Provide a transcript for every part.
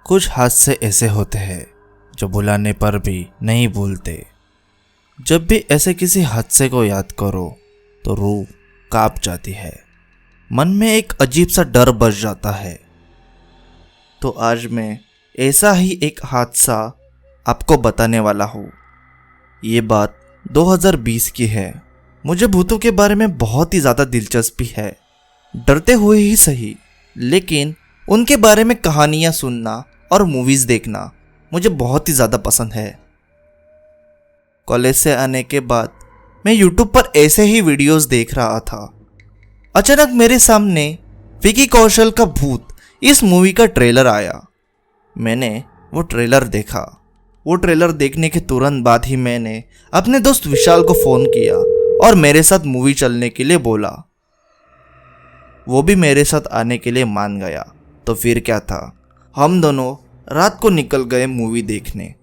कुछ हादसे ऐसे होते हैं जो बुलाने पर भी नहीं भूलते। जब भी ऐसे किसी हादसे को याद करो तो रूह कांप जाती है, मन में एक अजीब सा डर बस जाता है। तो आज मैं ऐसा ही एक हादसा आपको बताने वाला हूँ। ये बात 2020 की है। मुझे भूतों के बारे में बहुत ही ज़्यादा दिलचस्पी है, डरते हुए ही सही, लेकिन उनके बारे में कहानियाँ सुनना और मूवीज़ देखना मुझे बहुत ही ज़्यादा पसंद है। कॉलेज से आने के बाद मैं यूट्यूब पर ऐसे ही वीडियोस देख रहा था। अचानक मेरे सामने विकी कौशल का भूत इस मूवी का ट्रेलर आया। मैंने वो ट्रेलर देखा। वो ट्रेलर देखने के तुरंत बाद ही मैंने अपने दोस्त विशाल को फ़ोन किया और मेरे साथ मूवी चलने के लिए बोला। वो भी मेरे साथ आने के लिए मान गया। तो फिर क्या था, हम दोनों रात को निकल गए मूवी देखने।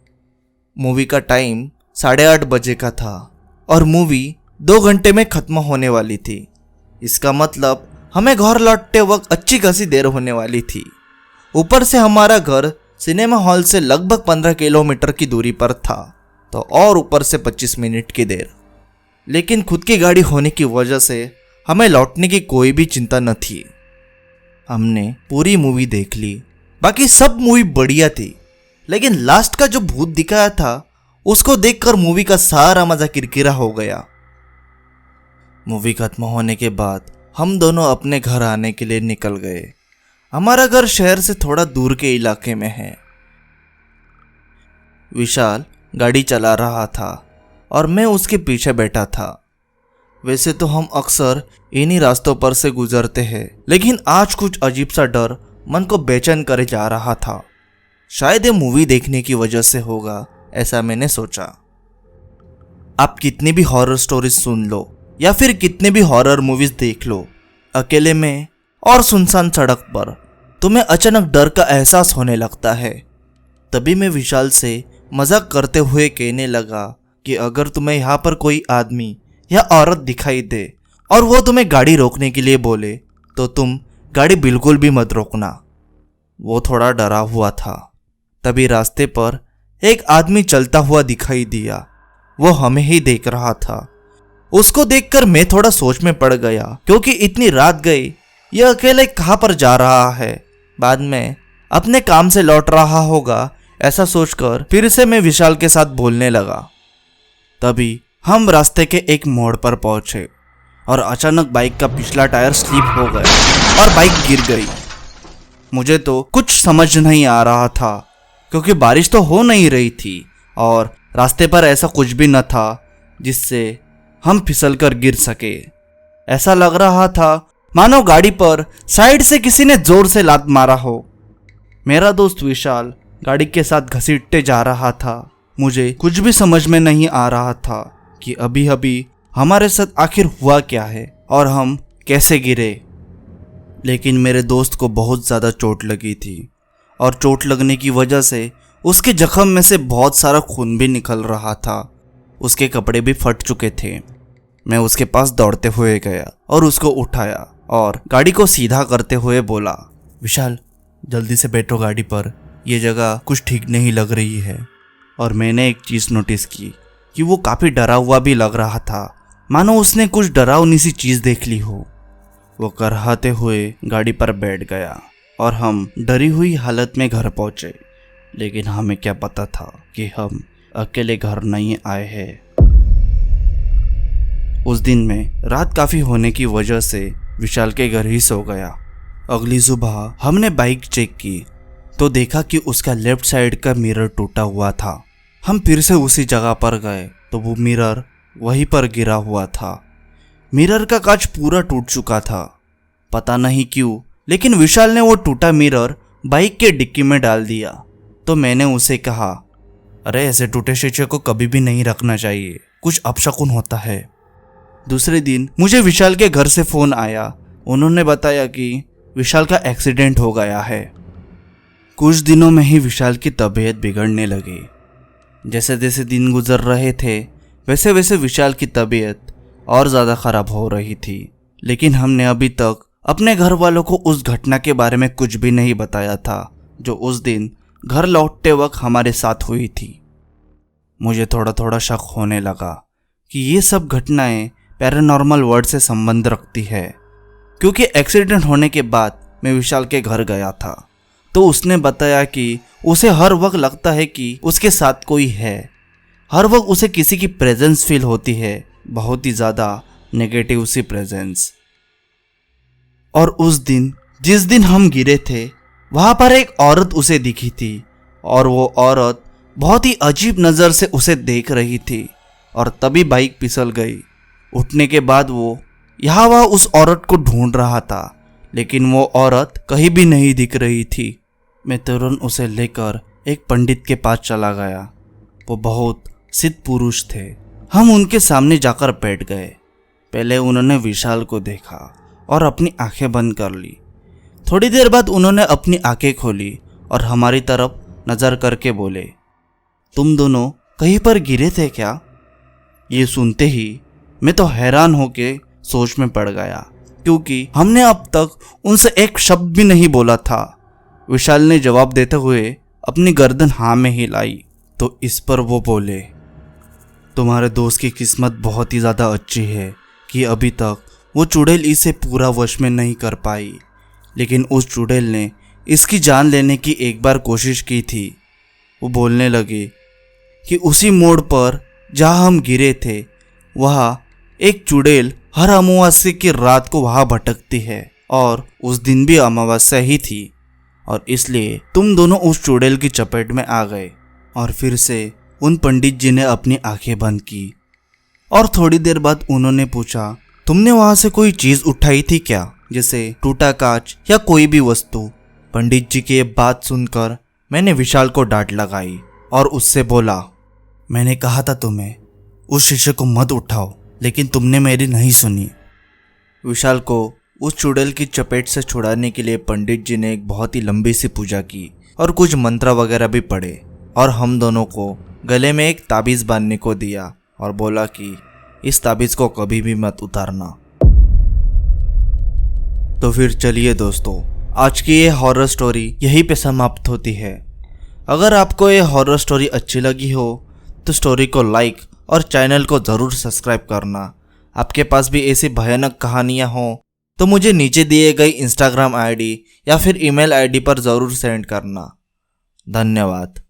मूवी का टाइम 8:30 बजे का था और मूवी 2 घंटे में ख़त्म होने वाली थी। इसका मतलब हमें घर लौटते वक्त अच्छी खासी देर होने वाली थी। ऊपर से हमारा घर सिनेमा हॉल से लगभग 15 किलोमीटर की दूरी पर था, तो और ऊपर से 25 मिनट की देर। लेकिन खुद की गाड़ी होने की वजह से हमें लौटने की कोई भी चिंता न थी। हमने पूरी मूवी देख ली। बाकी सब मूवी बढ़िया थी, लेकिन लास्ट का जो भूत दिखाया था उसको देखकर मूवी का सारा मजा किरकिरा हो गया। मूवी खत्म होने के बाद हम दोनों अपने घर आने के लिए निकल गए। हमारा घर शहर से थोड़ा दूर के इलाके में है। विशाल गाड़ी चला रहा था और मैं उसके पीछे बैठा था। वैसे तो हम अक्सर इन्हीं रास्तों पर से गुजरते हैं, लेकिन आज कुछ अजीब सा डर मन को बेचैन करे जा रहा था। शायद ये मूवी देखने की वजह से होगा, ऐसा मैंने सोचा। आप कितनी भी हॉरर स्टोरीज सुन लो या फिर कितने भी हॉरर मूवीज देख लो, अकेले में और सुनसान सड़क पर तुम्हें अचानक डर का एहसास होने लगता है। तभी मैं विशाल से मजाक करते हुए कहने लगा कि अगर तुम्हें यहाँ पर कोई आदमी या औरत दिखाई दे और वो तुम्हें गाड़ी रोकने के लिए बोले तो तुम गाड़ी बिल्कुल भी मत रोकना। वो थोड़ा डरा हुआ था। तभी रास्ते पर एक आदमी चलता हुआ दिखाई दिया। वो हमें ही देख रहा था। उसको देखकर मैं थोड़ा सोच में पड़ गया, क्योंकि इतनी रात गई, यह अकेले कहाँ पर जा रहा है। बाद में अपने काम से लौट रहा होगा, ऐसा सोचकर फिर से मैं विशाल के साथ बोलने लगा। तभी हम रास्ते के एक मोड़ पर पहुंचे और अचानक बाइक का पिछला टायर स्लिप हो गया और बाइक गिर गई। मुझे तो कुछ समझ नहीं आ रहा था, क्योंकि बारिश तो हो नहीं रही थी और रास्ते पर ऐसा कुछ भी न था जिससे हम फिसल कर गिर सके। ऐसा लग रहा था मानो गाड़ी पर साइड से किसी ने जोर से लात मारा हो। मेरा दोस्त विशाल गाड़ी के साथ घसीटते जा रहा था। मुझे कुछ भी समझ में नहीं आ रहा था कि अभी अभी हमारे साथ आखिर हुआ क्या है और हम कैसे गिरे। लेकिन मेरे दोस्त को बहुत ज़्यादा चोट लगी थी और चोट लगने की वजह से उसके जख्म में से बहुत सारा खून भी निकल रहा था। उसके कपड़े भी फट चुके थे। मैं उसके पास दौड़ते हुए गया और उसको उठाया और गाड़ी को सीधा करते हुए बोला, विशाल जल्दी से बैठो गाड़ी पर, यह जगह कुछ ठीक नहीं लग रही है। और मैंने एक चीज़ नोटिस की कि वो काफ़ी डरा हुआ भी लग रहा था, मानो उसने कुछ डरावनी सी चीज़ देख ली हो। वो करहाते हुए गाड़ी पर बैठ गया और हम डरी हुई हालत में घर पहुँचे। लेकिन हमें क्या पता था कि हम अकेले घर नहीं आए हैं। उस दिन में रात काफ़ी होने की वजह से विशाल के घर ही सो गया। अगली सुबह हमने बाइक चेक की तो देखा कि उसका लेफ्ट साइड का मिरर टूटा हुआ था। हम फिर से उसी जगह पर गए तो वो मिरर वहीं पर गिरा हुआ था। मिरर का कांच पूरा टूट चुका था। पता नहीं क्यों, लेकिन विशाल ने वो टूटा मिरर बाइक के डिक्की में डाल दिया। तो मैंने उसे कहा, अरे ऐसे टूटे शीशे को कभी भी नहीं रखना चाहिए, कुछ अपशकुन होता है। दूसरे दिन मुझे विशाल के घर से फ़ोन आया। उन्होंने बताया कि विशाल का एक्सीडेंट हो गया है। कुछ दिनों में ही विशाल की तबीयत बिगड़ने लगी। जैसे जैसे दिन गुजर रहे थे वैसे वैसे विशाल की तबीयत और ज़्यादा ख़राब हो रही थी। लेकिन हमने अभी तक अपने घर वालों को उस घटना के बारे में कुछ भी नहीं बताया था जो उस दिन घर लौटते वक्त हमारे साथ हुई थी। मुझे थोड़ा थोड़ा शक होने लगा कि ये सब घटनाएं पैरानॉर्मल वर्ल्ड से संबंध रखती है, क्योंकि एक्सीडेंट होने के बाद मैं विशाल के घर गया था तो उसने बताया कि उसे हर वक्त लगता है कि उसके साथ कोई है। हर वक्त उसे किसी की प्रेजेंस फील होती है, बहुत ही ज़्यादा नेगेटिव सी प्रेजेंस। और उस दिन जिस दिन हम गिरे थे वहाँ पर एक औरत उसे दिखी थी और वो औरत बहुत ही अजीब नज़र से उसे देख रही थी और तभी बाइक फिसल गई। उठने के बाद वो यहाँ वहाँ उस औरत को ढूंढ रहा था, लेकिन वो औरत कहीं भी नहीं दिख रही थी। मैं तुरंत उसे लेकर एक पंडित के पास चला गया। वो बहुत सिद्ध पुरुष थे। हम उनके सामने जाकर बैठ गए। पहले उन्होंने विशाल को देखा और अपनी आंखें बंद कर ली। थोड़ी देर बाद उन्होंने अपनी आंखें खोली और हमारी तरफ नज़र करके बोले, तुम दोनों कहीं पर गिरे थे क्या? ये सुनते ही मैं तो हैरान होके सोच में पड़ गया, क्योंकि हमने अब तक उनसे एक शब्द भी नहीं बोला था। विशाल ने जवाब देते हुए अपनी गर्दन हाँ में हिलाई तो इस पर वो बोले, तुम्हारे दोस्त की किस्मत बहुत ही ज़्यादा अच्छी है कि अभी तक वो चुड़ैल इसे पूरा वश में नहीं कर पाई, लेकिन उस चुड़ैल ने इसकी जान लेने की एक बार कोशिश की थी। वो बोलने लगे कि उसी मोड़ पर जहाँ हम गिरे थे वहाँ एक चुड़ैल हर अमावस्या की रात को वहाँ भटकती है और उस दिन भी अमावस्या ही थी और इसलिए तुम दोनों उस चुड़ैल की चपेट में आ गए। और फिर से उन पंडित जी ने अपनी आंखें बंद की और थोड़ी देर बाद उन्होंने पूछा, तुमने वहां से कोई चीज उठाई थी क्या, जैसे टूटा कांच या कोई भी वस्तु? पंडित जी की ये बात सुनकर मैंने विशाल को डांट लगाई और उससे बोला, मैंने कहा था तुम्हें उस शीशे को मत उठाओ, लेकिन तुमने मेरी नहीं सुनी। विशाल को उस चुड़ैल की चपेट से छुड़ाने के लिए पंडित जी ने एक बहुत ही लंबी सी पूजा की और कुछ मंत्र वगैरह भी पढ़े और हम दोनों को गले में एक ताबीज़ बांधने को दिया और बोला कि इस ताबीज़ को कभी भी मत उतारना। तो फिर चलिए दोस्तों, आज की ये हॉरर स्टोरी यहीं पे समाप्त होती है। अगर आपको ये हॉरर स्टोरी अच्छी लगी हो तो स्टोरी को लाइक और चैनल को ज़रूर सब्सक्राइब करना। आपके पास भी ऐसी भयानक कहानियाँ हों तो मुझे नीचे दिए गई इंस्टाग्राम आईडी या फिर ईमेल आईडी पर ज़रूर सेंड करना। धन्यवाद।